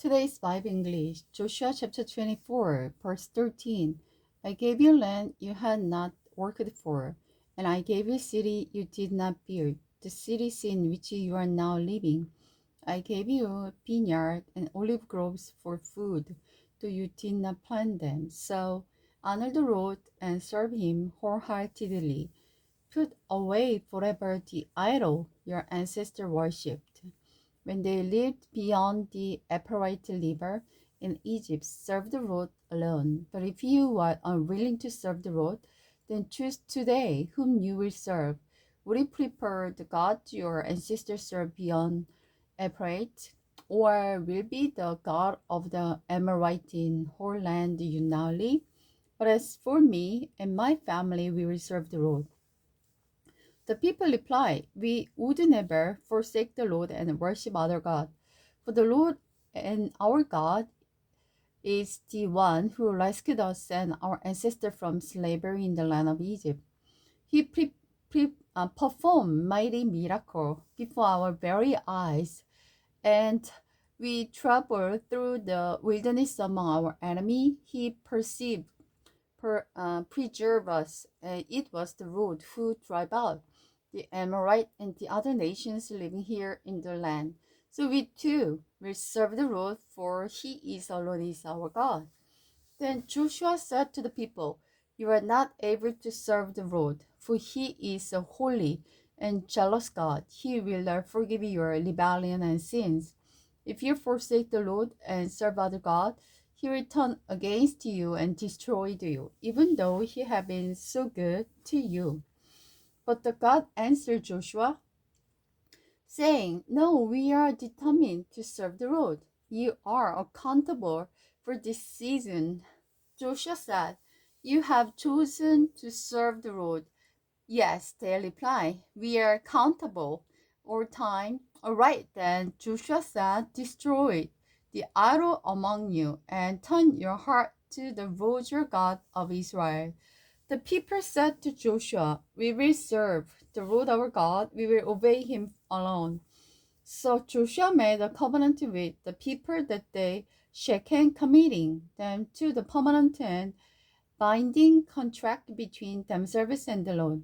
Today's Bible English, Joshua chapter 24, verse 13. I gave you land you had not worked for, and I gave you city you did not build, the cities in which you are now living. I gave you vineyard and olive groves for food, though you did not plant them. So honor the Lord and serve him wholeheartedly. Put away forever the idol your ancestors worshipped. When they lived beyond the Euphrates River in Egypt, serve the Lord alone. But if you are unwilling to serve the Lord, then choose today whom you will serve. Would you prefer the God your ancestors served beyond Euphrates, or will be the God of the Amorites in whole land you now live? But as for me and my family, we will serve the Lord. The people replied, we would never forsake the Lord and worship other gods. For the Lord and our God is the one who rescued us and our ancestors from slavery in the land of Egypt. He performed mighty miracles before our very eyes, and we traveled through the wilderness among our enemy. He preserve us. It was the Lord who drive out the Amorite and the other nations living here in the land. So we too will serve the Lord, for he is alone is our God. Then Joshua said to the people, you are not able to serve the Lord, for he is a holy and jealous God. He will not forgive your rebellion and sins. If you forsake the Lord and serve other gods, he will turn against you and destroy you, even though he had been so good to you. But the God answered Joshua, saying, no, we are determined to serve the Lord. You are accountable for this season. Joshua said, you have chosen to serve the Lord. Yes, they replied, we are accountable all time. All right, then Joshua said, destroy the idol among you and turn your heart to the Lord your God of Israel. The people said to Joshua, we will serve the Lord our God, we will obey him alone. So Joshua made a covenant with the people that they Shechem, committing them to the permanent and binding contract between themselves and the Lord.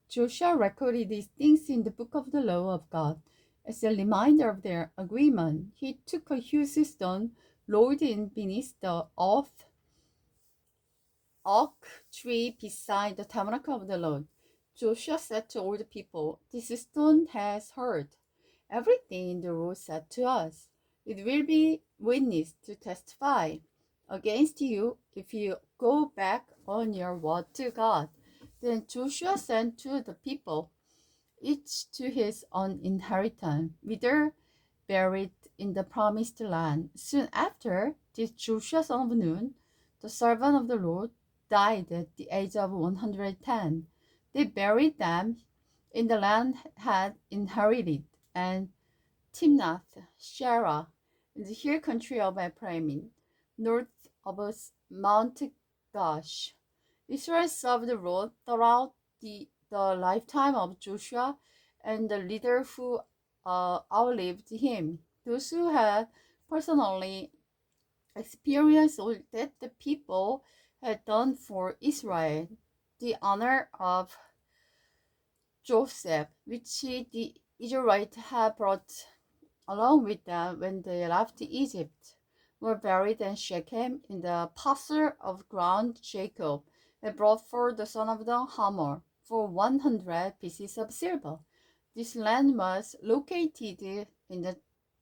Joshua recorded these things in the book of the law of God as a reminder of their agreement. He took a huge stone, rolled in beneath the oak tree beside the tabernacle of the Lord. Joshua said to all the people, this stone has heard everything the Lord said to us. It will be witness to testify against you if you go back on your word to God. Then Joshua sent to the people, each to his own inheritance, whither buried in the promised land. Soon after, this Joshua son of Nun, the servant of the Lord, died at the age of 110. They buried them in the land had inherited, and Timnath, Sherah, in the hill country of Ephraim, north of Mount Gaash. Israel served the Lord throughout the lifetime of Joshua and the leader who outlived him. Those who had personally experienced all that the people had done for Israel, the honor of Joseph, which the Israelites had brought along with them when they left Egypt, were buried in Shechem in the parcel of ground Jacob had brought for the son of the Hamor for 100 pieces of silver. This land was located in the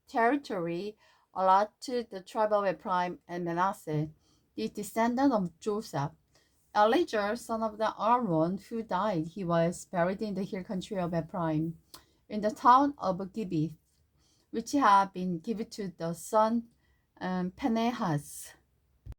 territory allotted to the tribe of Ephraim and Manasseh, the descendant of Joseph. Elijah, son of the Aaron, who died, he was buried in the hill country of Ephraim, in the town of Gibeah, which had been given to the son Phinehas.